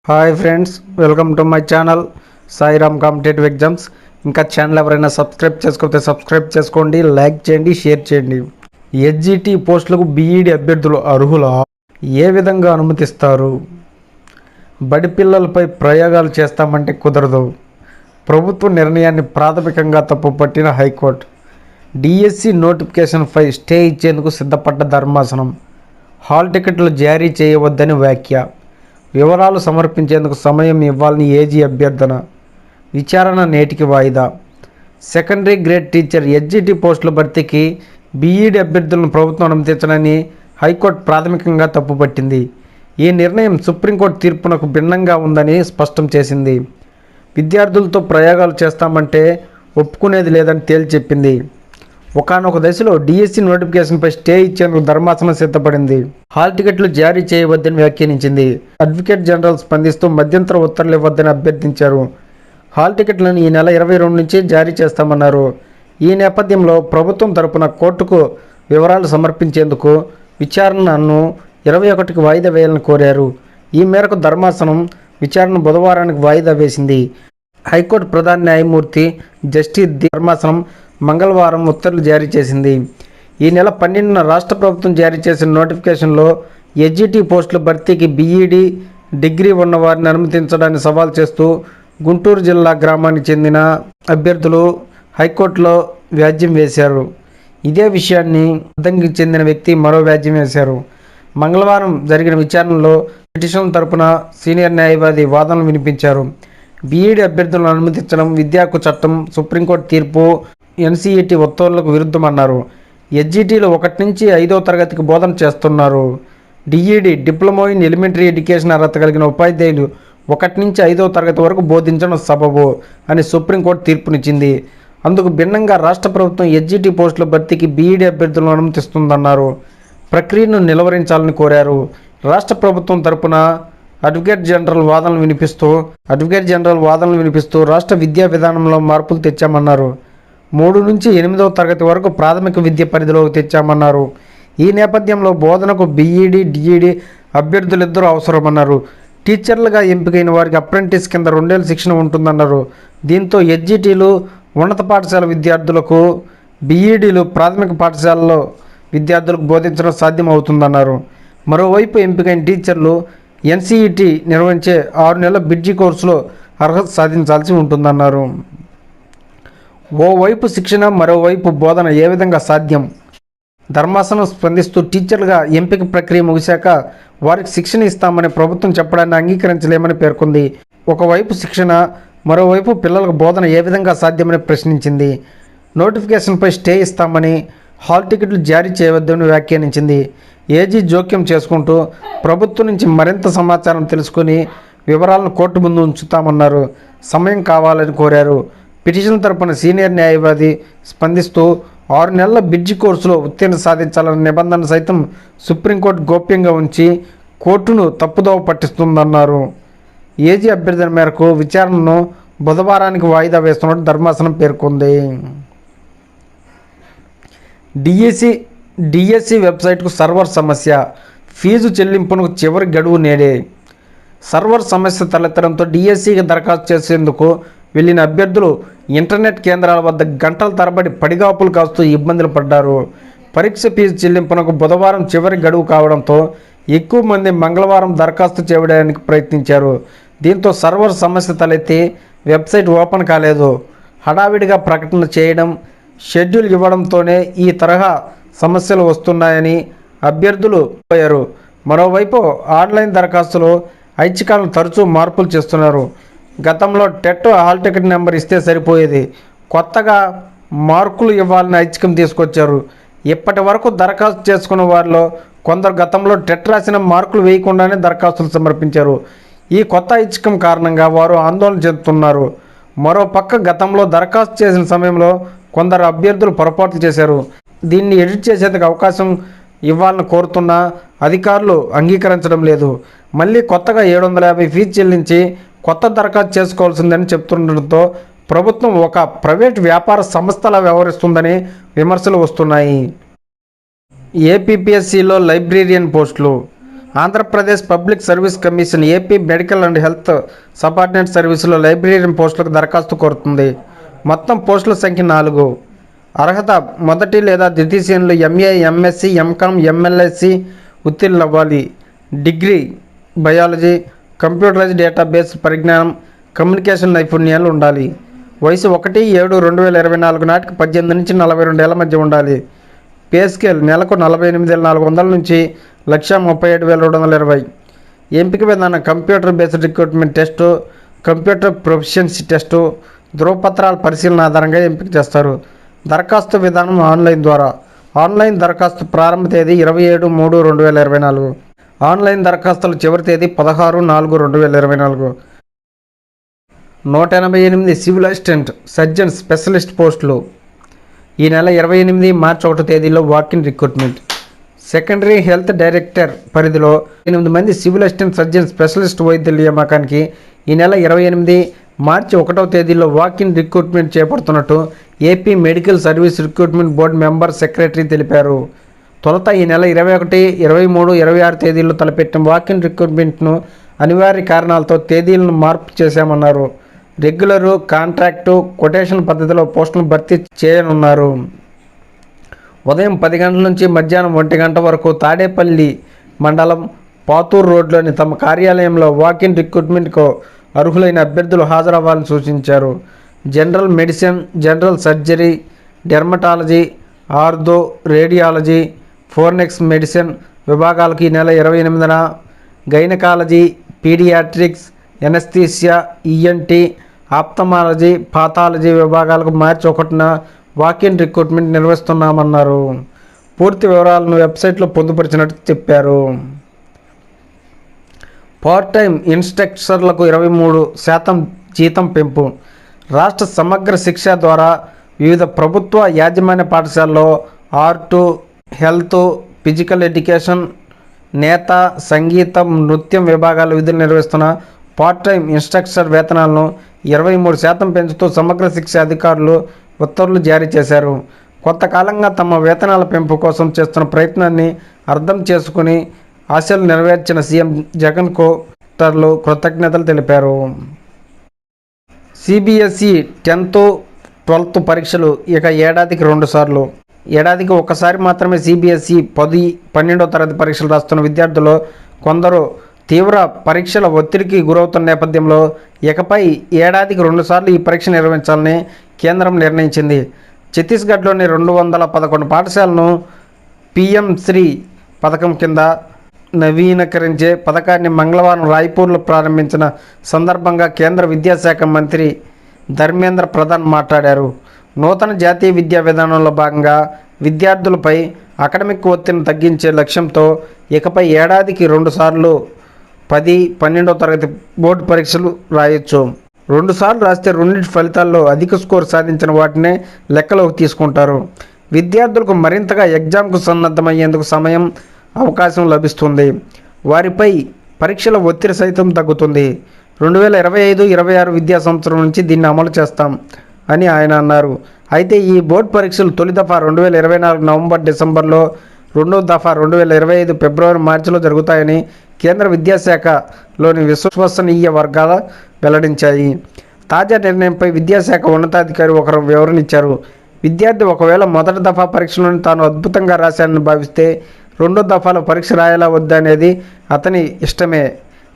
Hi friends, welcome to my channel Sairam competitive exams. ఇంకా channel ఎవరైనా subscribe చేసుకోతే subscribe చేసుకోండి, like చేయండి, షేర్ చేయండి. హెచ్జిటి పోస్టులకు బీఈడి అభ్యర్థులు అర్హులా? ఏ విధంగా అనుమతిస్తారు? బడి పిల్లలపై ప్రయోగాలు చేస్తామంటే కుదరదు. ప్రభుత్వ నిర్ణయాన్ని ప్రాథమికంగా తప్పుపట్టిన హైకోర్టు. డిఎస్సి నోటిఫికేషన్పై స్టే ఇచ్చేందుకు సిద్ధపడ్డ ధర్మాసనం. హాల్ టికెట్లు జారీ చేయవద్దని వ్యాఖ్య. వివరాలు సమర్పించేందుకు సమయం ఇవ్వాలని ఏజీ అభ్యర్థన. విచారణ నేటికి వాయిదా. సెకండరీ గ్రేడ్ టీచర్ హెచ్జిటి పోస్టుల భర్తీకి బీఈడి అభ్యర్థులను ప్రభుత్వం అనుమతించడాన్ని హైకోర్టు ప్రాథమికంగా తప్పుపట్టింది. ఈ నిర్ణయం సుప్రీంకోర్టు తీర్పునకు భిన్నంగా ఉందని స్పష్టం చేసింది. విద్యార్థులతో ప్రయోగాలు చేస్తామంటే ఒప్పుకునేది లేదని తేల్చెప్పింది. ఒకానొక దశలో డిఎస్సి నోటిఫికేషన్పై స్టే ఇచ్చేందుకు ధర్మాసనం సిద్ధపడింది. హాల్ టికెట్లు జారీ చేయవద్దని వ్యాఖ్యానించింది. అడ్వకేట్ జనరల్ స్పందిస్తూ మధ్యంతర ఉత్తర్వులు ఇవ్వద్దని అభ్యర్థించారు. హాల్ టికెట్లను ఈ నెల 22 నుంచి జారీ చేస్తామన్నారు. ఈ నేపథ్యంలో ప్రభుత్వం తరపున కోర్టుకు వివరాలు సమర్పించేందుకు విచారణను 21కి వాయిదా వేయాలని కోరారు. ఈ మేరకు ధర్మాసనం విచారణ బుధవారానికి వాయిదా వేసింది. హైకోర్టు ప్రధాన న్యాయమూర్తి జస్టిస్ ధర్మాసనం మంగళవారం ఉత్తర్వులు జారీ చేసింది. ఈ నెల 12న రాష్ట్ర ప్రభుత్వం జారీ చేసిన నోటిఫికేషన్లో హెచ్జిటి పోస్టుల భర్తీకి బీఈడి డిగ్రీ ఉన్నవారిని అనుమతించడాన్ని సవాల్ చేస్తూ గుంటూరు జిల్లా గ్రామానికి చెందిన అభ్యర్థులు హైకోర్టులో వ్యాజ్యం వేశారు. ఇదే విషయాన్ని అద్దంకి చెందిన వ్యక్తి మరో వ్యాజ్యం వేశారు. మంగళవారం జరిగిన విచారణలో పిటిషన్ తరపున సీనియర్ న్యాయవాది వాదనలు వినిపించారు. బీఈడి అభ్యర్థులను అనుమతించడం విద్యా హక్కు చట్టం, సుప్రీంకోర్టు తీర్పు, ఎన్సీఈటీ ఉత్తర్వులకు విరుద్ధమన్నారు. హెచ్జిటిలో 1 నుంచి 5వ తరగతికి బోధన చేస్తున్నారు. DEd diploma in elementary education అర్హత కలిగిన ఉపాధ్యాయులు 1 నుంచి 5వ తరగతి వరకు బోధించడం సబబు అని సుప్రీంకోర్టు తీర్పునిచ్చింది. అందుకు భిన్నంగా రాష్ట్ర ప్రభుత్వం హెచ్జిటి పోస్టుల భర్తీకి బీఈడి అభ్యర్థులను అనుమతిస్తుందన్నారు. ప్రక్రియను నిలువరించాలని కోరారు. రాష్ట్ర ప్రభుత్వం తరపున అడ్వకేట్ జనరల్ వాదనలు వినిపిస్తూ రాష్ట్ర విద్యా విధానంలో మార్పులు తెచ్చామన్నారు. 3 నుంచి 8వ తరగతి వరకు ప్రాథమిక విద్య పరిధిలోకి తెచ్చామన్నారు. ఈ నేపథ్యంలో బోధనకు బీఈడి, డిఈడి అభ్యర్థులిద్దరూ అవసరమన్నారు. టీచర్లుగా ఎంపికైన వారికి అప్రెంటిస్ కింద 2 ఏళ్ల శిక్షణ ఉంటుందన్నారు. దీంతో హెచ్జిటీలు ఉన్నత పాఠశాల విద్యార్థులకు, బీఈడీలు ప్రాథమిక పాఠశాలలో విద్యార్థులకు బోధించడం సాధ్యం అవుతుందన్నారు. మరోవైపు ఎంపికైన టీచర్లు ఎన్సీఈటీ నిర్వహించే 6 నెలల బ్రిడ్జి కోర్సులో అర్హత సాధించాల్సి ఉంటుందన్నారు. ఓవైపు శిక్షణ, మరోవైపు బోధన ఏ విధంగా సాధ్యం? ధర్మాసనం స్పందిస్తూ టీచర్లుగా ఎంపిక ప్రక్రియ ముగిశాక వారికి శిక్షణ ఇస్తామని ప్రభుత్వం చెప్పడాన్ని అంగీకరించలేమని పేర్కొంది. ఒకవైపు శిక్షణ, మరోవైపు పిల్లలకు బోధన ఏ విధంగా సాధ్యమని ప్రశ్నించింది. నోటిఫికేషన్పై స్టే ఇస్తామని, హాల్ టికెట్లు జారీ చేయవద్దని వ్యాఖ్యానించింది. ఏజీ జోక్యం చేసుకుంటూ ప్రభుత్వం నుంచి మరింత సమాచారం తెలుసుకుని వివరాలను కోర్టు ముందు ఉంచుతామన్నారు. సమయం కావాలని కోరారు. పిటిషన్ తరపున సీనియర్ న్యాయవాది స్పందిస్తూ 6 నెలల బ్రిడ్జి కోర్సులో ఉత్తీర్ణత సాధించాలన్న నిబంధన సైతం సుప్రీంకోర్టు గోప్యంగా ఉంచి కోర్టును తప్పుదోవ పట్టిస్తుందన్నారు. ఏజీ అభ్యర్థన మేరకు విచారణను బుధవారానికి వాయిదా వేస్తున్నట్టు ధర్మాసనం పేర్కొంది. డిఎస్సి వెబ్సైట్కు సర్వర్ సమస్య, ఫీజు చెల్లింపునకు చివరి గడువు నేడే. సర్వర్ సమస్య తలెత్తడంతో డిఎస్సికి దరఖాస్తు చేసేందుకు వెళ్లిన అభ్యర్థులు ఇంటర్నెట్ కేంద్రాల వద్ద గంటల తరబడి పడిగాపులు కాస్తూ ఇబ్బందులు పడ్డారు. పరీక్ష ఫీజు చెల్లింపునకు బుధవారం చివరి గడువు కావడంతో ఎక్కువ మంది మంగళవారం దరఖాస్తు చేయడానికి ప్రయత్నించారు. దీంతో సర్వర్ సమస్య తలెత్తి వెబ్సైట్ ఓపెన్ కాలేదు. హడావిడిగా ప్రకటన చేయడం, షెడ్యూల్ ఇవ్వడంతోనే ఈ తరహా సమస్యలు వస్తున్నాయని అభ్యర్థులు పోయారు. మరోవైపు ఆన్లైన్ దరఖాస్తులో ఐచ్ఛికాలను తరచూ మార్పులు చేస్తున్నారు. గతంలో టెట్ హాల్ టికెట్ నెంబర్ ఇస్తే సరిపోయేది. కొత్తగా మార్కులు ఇవ్వాలని ఐచ్ఛికం తీసుకొచ్చారు. ఇప్పటి వరకు దరఖాస్తు చేసుకున్న వారిలో కొందరు గతంలో టెట్ రాసిన మార్కులు వేయకుండానే దరఖాస్తులు సమర్పించారు. ఈ కొత్త ఐచ్ఛికం కారణంగా వారు ఆందోళన చెందుతున్నారు. మరోపక్క గతంలో దరఖాస్తు చేసిన సమయంలో కొందరు అభ్యర్థులు పొరపాట్లు చేశారు. దీన్ని ఎడిట్ చేసేందుకు అవకాశం ఇవ్వాలని కోరుతున్నా అధికారులు అంగీకరించడం లేదు. మళ్ళీ కొత్తగా 750 ఫీజు చెల్లించి కొత్త దరఖాస్తు చేసుకోవాల్సిందని చెప్తుండటంతో ప్రభుత్వం ఒక ప్రైవేట్ వ్యాపార సంస్థలా వ్యవహరిస్తుందని విమర్శలు వస్తున్నాయి. ఏపీపీఎస్సీలో లైబ్రేరియన్ పోస్టులు Andhra Pradesh public service commission AP medical and health subordinate సర్వీసులో లైబ్రరీయన్ పోస్టులకు దరఖాస్తు కోరుతుంది. మొత్తం పోస్టుల సంఖ్య 4. అర్హత మొదటి లేదా ద్వితీయ శ్రేణులు ఎంఏ, ఎంఎస్సి, ఎంకామ్, ఎంఎల్ఎస్సి ఉత్తీర్ణులవ్వాలి. డిగ్రీ బయాలజీ, కంప్యూటరైజ్డ్ డేటాబేస్ పరిజ్ఞానం, కమ్యూనికేషన్ నైపుణ్యాలు ఉండాలి. వయసు 1/7/2024 నాటికి 18 నుంచి 42 ఏళ్ల మధ్య ఉండాలి. పే స్కేల్ నెలకు 48,400 నుంచి 1,37,220. ఎంపిక విధానం computer based recruitment test, computer proficiency test, ధృవపత్రాల పరిశీలన ఆధారంగా ఎంపిక చేస్తారు. దరఖాస్తు విధానం ఆన్లైన్ ద్వారా. ఆన్లైన్ దరఖాస్తు ప్రారంభ తేదీ 27/3/2024. ఆన్లైన్ దరఖాస్తుల చివరి తేదీ 16/4/2024. 188 సివిల్ అసిస్టెంట్ సర్జన్ స్పెషలిస్ట్ పోస్టులు. ఈ నెల 28 మార్చి 1 తేదీలో walk in recruitment. Secondary health director పరిధిలో 8 మంది సివిల్ అసిస్టెంట్ సర్జన్ స్పెషలిస్ట్ వైద్యుల నియామకానికి ఈ నెల 28 మార్చి 1వ తేదీలో వాకిన్ రిక్రూట్మెంట్ చేపడుతున్నట్టు AP medical service recruitment board member secretary తెలిపారు. తొలుత ఈ నెల 21, 23, 26 తేదీల్లో తలపెట్టిన వాకిన్ రిక్రూట్మెంట్ను అనివార్య కారణాలతో తేదీలను మార్పు చేశామన్నారు. రెగ్యులరు, కాంట్రాక్టు, కొటేషన్ పద్ధతిలో పోస్టులను భర్తీ చేయనున్నారు. ఉదయం 10 గంటల నుంచి మధ్యాహ్నం 1 గంట వరకు తాడేపల్లి మండలం పాతూరు రోడ్లోని తమ కార్యాలయంలో వాకిన్ రిక్రూట్మెంట్కు అర్హులైన అభ్యర్థులు హాజరవ్వాలని సూచించారు. General medicine, general surgery, dermatology, ortho, radiology, forensic medicine విభాగాలకు ఈ నెల 28న, gynaecology, paediatrics, anaesthesia, ENT, ophthalmology, pathology విభాగాలకు మార్చి 1న వాకిన్ రిక్రూట్మెంట్ నిర్వహిస్తున్నామన్నారు. పూర్తి వివరాలను వెబ్సైట్లో పొందుపరిచినట్టు చెప్పారు. పార్ట్ టైం ఇన్స్ట్రక్టర్లకు 23% జీతం పెంపు. రాష్ట్ర సమగ్ర శిక్ష ద్వారా వివిధ ప్రభుత్వ యాజమాన్య పాఠశాలలో ఆర్టు, హెల్త్, ఫిజికల్ ఎడ్యుకేషన్, నేత, సంగీతం, నృత్యం విభాగాల విధులు నిర్వహిస్తున్న పార్ట్ టైం ఇన్స్ట్రక్టర్ వేతనాలను 23% పెంచుతూ సమగ్ర శిక్ష అధికారులు ఉత్తర్వులు జారీ చేశారు. కొంతకాలంగా తమ వేతనాల పెంపు కోసం చేస్తున్న ప్రయత్నాన్ని అర్థం చేసుకుని ఆశలు నెరవేర్చిన సీఎం జగన్కు డాక్టర్లు కృతజ్ఞతలు తెలిపారు. సిబిఎస్ఈ 10th, 12th పరీక్షలు ఇక ఏడాదికి 2 సార్లు. ఏడాదికి ఒకసారి మాత్రమే సిబిఎస్ఈ 10, 12వ తరగతి పరీక్షలు రాస్తున్న విద్యార్థులు కొందరు తీవ్ర పరీక్షల ఒత్తిడికి గురవుతున్న నేపథ్యంలో ఇకపై ఏడాదికి 2 సార్లు ఈ పరీక్ష నిర్వహించాలని కేంద్రం నిర్ణయించింది. ఛత్తీస్గఢ్లోని 211 పాఠశాలను పిఎం శ్రీ పథకం కింద నవీకరించే పథకాన్ని మంగళవారం రాయ్పూర్లో ప్రారంభించిన సందర్భంగా కేంద్ర విద్యాశాఖ మంత్రి ధర్మేంద్ర ప్రధాన్ మాట్లాడారు. నూతన జాతీయ విద్యా విధానంలో భాగంగా విద్యార్థులపై అకాడమిక్ ఒత్తిడిని తగ్గించే లక్ష్యంతో ఇకపై ఏడాదికి 2 సార్లు 10, 12వ తరగతి బోర్డు పరీక్షలు రాయొచ్చు. 2 సార్లు రాస్తే రెండింటి ఫలితాల్లో అధిక స్కోర్ సాధించిన వాటినే లెక్కలోకి తీసుకుంటారు. విద్యార్థులకు మరింతగా ఎగ్జామ్కు సన్నద్ధమయ్యేందుకు సమయం, అవకాశం లభిస్తుంది. వారిపై పరీక్షల ఒత్తిడి సైతం తగ్గుతుంది. 2025-26 విద్యా సంవత్సరం నుంచి దీన్ని అమలు చేస్తాం అని ఆయన అన్నారు. అయితే ఈ బోర్డు పరీక్షలు తొలి దఫా 2024 నవంబర్, డిసెంబర్లో, రెండో దఫా 2025 ఫిబ్రవరి, మార్చిలో జరుగుతాయని కేంద్ర విద్యాశాఖలోని విశ్వసనీయ వర్గాలు వెల్లడించాయి. తాజా నిర్ణయంపై విద్యాశాఖ ఉన్నతాధికారి ఒకరు వివరణ ఇచ్చారు. విద్యార్థి ఒకవేళ మొదటి దఫా పరీక్షలను తాను అద్భుతంగా రాశానని భావిస్తే రెండో దఫాలో పరీక్ష రాయాలా వద్దా అనేది అతని ఇష్టమే.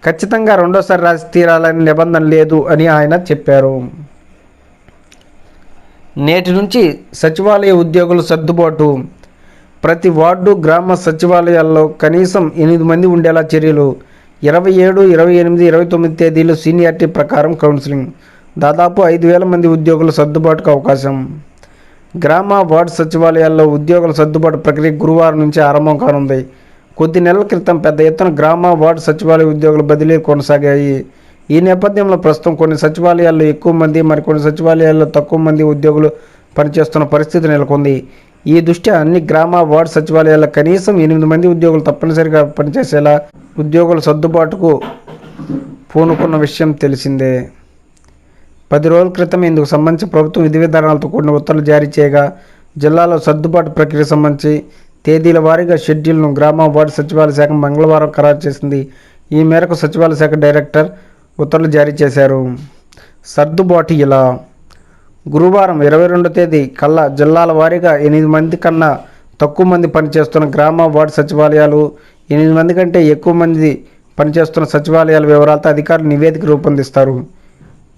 ఖచ్చితంగా రెండోసారి రాసి తీరాలని నిబంధన లేదు అని ఆయన చెప్పారు. నేటి నుంచి సచివాలయ ఉద్యోగుల సర్దుబాటు. ప్రతి వార్డు, గ్రామ సచివాలయాల్లో కనీసం 8 మంది ఉండేలా చర్యలు. 27, 28, 29 తేదీలు సీనియారిటీ ప్రకారం కౌన్సిలింగ్. దాదాపు 5,000 మంది ఉద్యోగుల సర్దుబాటుకు అవకాశం. గ్రామ, వార్డు సచివాలయాల్లో ఉద్యోగుల సర్దుబాటు ప్రక్రియ గురువారం నుంచి ఆరంభం కానుంది. కొద్ది నెలల క్రితం పెద్ద ఎత్తున గ్రామ, వార్డు సచివాలయ ఉద్యోగుల బదిలీలు కొనసాగాయి. ఈ నేపథ్యంలో ప్రస్తుతం కొన్ని సచివాలయాల్లో ఎక్కువ మంది, మరికొన్ని సచివాలయాల్లో తక్కువ మంది ఉద్యోగులు పనిచేస్తున్న పరిస్థితి నెలకొంది. ఈ దృష్ట్యా అన్ని గ్రామ, వార్డు సచివాలయాల్లో కనీసం 8 మంది ఉద్యోగులు తప్పనిసరిగా పనిచేసేలా ఉద్యోగుల సర్దుబాటుకు పూనుకున్న విషయం తెలిసిందే. 10 రోజుల క్రితం ఇందుకు సంబంధించి ప్రభుత్వం విధి విధానాలతో కూడిన ఉత్తర్వులు జారీ చేయగా జిల్లాలో సర్దుబాటు ప్రక్రియ సంబంధించి తేదీల వారీగా షెడ్యూల్ను గ్రామ వార్డు సచివాలయ శాఖ మంగళవారం ఖరారు చేసింది. ఈ మేరకు సచివాలయ శాఖ డైరెక్టర్ ఉత్తర్వులు జారీ చేశారు. సర్దుబాటు ఇలా గురువారం 22 తేదీ కల్లా జిల్లాల వారీగా 8 మంది కన్నా తక్కువ మంది పనిచేస్తున్న గ్రామ వార్డు సచివాలయాలు, 8 మంది కంటే ఎక్కువ మంది పనిచేస్తున్న సచివాలయాల వివరాలతో అధికారులు నివేదిక రూపొందిస్తారు.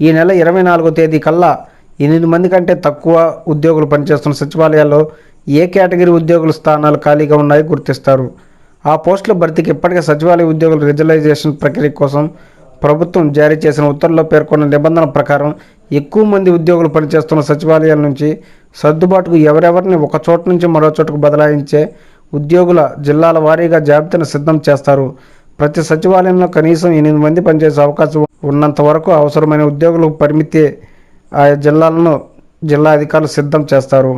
ఈ నెల 24 తేదీ కల్లా 8 మంది కంటే తక్కువ ఉద్యోగులు పనిచేస్తున్న సచివాలయాల్లో ఏ కేటగిరీ ఉద్యోగుల స్థానాలు ఖాళీగా ఉన్నాయో గుర్తిస్తారు. ఆ పోస్టుల భర్తీకి ఇప్పటికే సచివాలయ ఉద్యోగుల రిజర్వేషన్ ప్రక్రియ కోసం ప్రభుత్వం జారీ చేసిన ఉత్తర్వుల్లో పేర్కొన్న నిబంధనల ప్రకారం ఎక్కువ మంది ఉద్యోగులు పనిచేస్తున్న సచివాలయాల నుంచి సర్దుబాటుకు ఎవరెవరిని ఒక చోట నుంచి మరో చోటుకు బదలాయించే ఉద్యోగుల జిల్లాల వారీగా జాబితాను సిద్ధం చేస్తారు. ప్రతి సచివాలయంలో కనీసం 8 మంది పనిచేసే అవకాశం ఉన్నంత వరకు అవసరమైన ఉద్యోగుల పరిమితి ఆయా జిల్లాలను జిల్లా అధికారులు సిద్ధం చేస్తారు.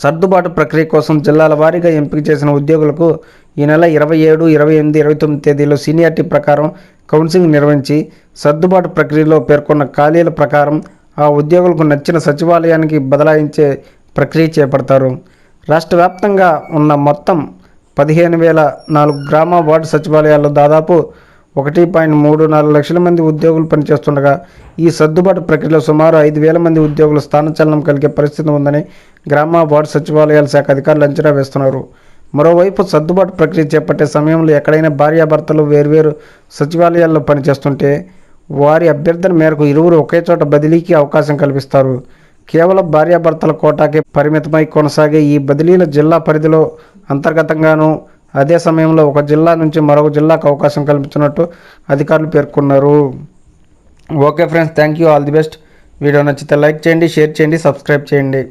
సర్దుబాటు ప్రక్రియ కోసం జిల్లాల వారీగా ఎంపిక చేసిన ఉద్యోగులకు ఈ నెల 27, 28, 29 తేదీలో సీనియారిటీ ప్రకారం కౌన్సిలింగ్ నిర్వహించి సర్దుబాటు ప్రక్రియలో పేర్కొన్న ఖాళీల ప్రకారం ఆ ఉద్యోగులకు నచ్చిన సచివాలయానికి బదలాయించే ప్రక్రియ చేపడతారు. రాష్ట్ర వ్యాప్తంగా ఉన్న మొత్తం 15,004 గ్రామ వార్డు సచివాలయాల్లో దాదాపు 1.34 లక్షల మంది ఉద్యోగులు పనిచేస్తుండగా ఈ సర్దుబాటు ప్రక్రియలో సుమారు 5,000 మంది ఉద్యోగులు స్థానచలనం కలిగే పరిస్థితి ఉందని గ్రామ వార్డు సచివాలయాల శాఖ అధికారులు అంచనా వేస్తున్నారు. మరోవైపు సర్దుబాటు ప్రక్రియ చేపట్టే సమయంలో ఎక్కడైనా భార్యాభర్తలు వేర్వేరు సచివాలయాల్లో పనిచేస్తుంటే వారి అభ్యర్థన మేరకు ఇరువురు ఒకే చోట బదిలీకి అవకాశం కల్పిస్తారు. కేవలం భార్యాభర్తల కోటాకే పరిమితమై కొనసాగే ఈ బదిలీల జిల్లా పరిధిలో అంతర్గతంగానూ అదే సమయంలో ఒక జిల్లా నుంచి మరొక జిల్లాకు అవకాశం కల్పించినట్టు అధికారులు పేర్కొన్నారు. Okay friends, thank you, all the best. Video నచ్చితే లైక్ చేయండి, షేర్ చేయండి, సబ్స్క్రైబ్ చేయండి.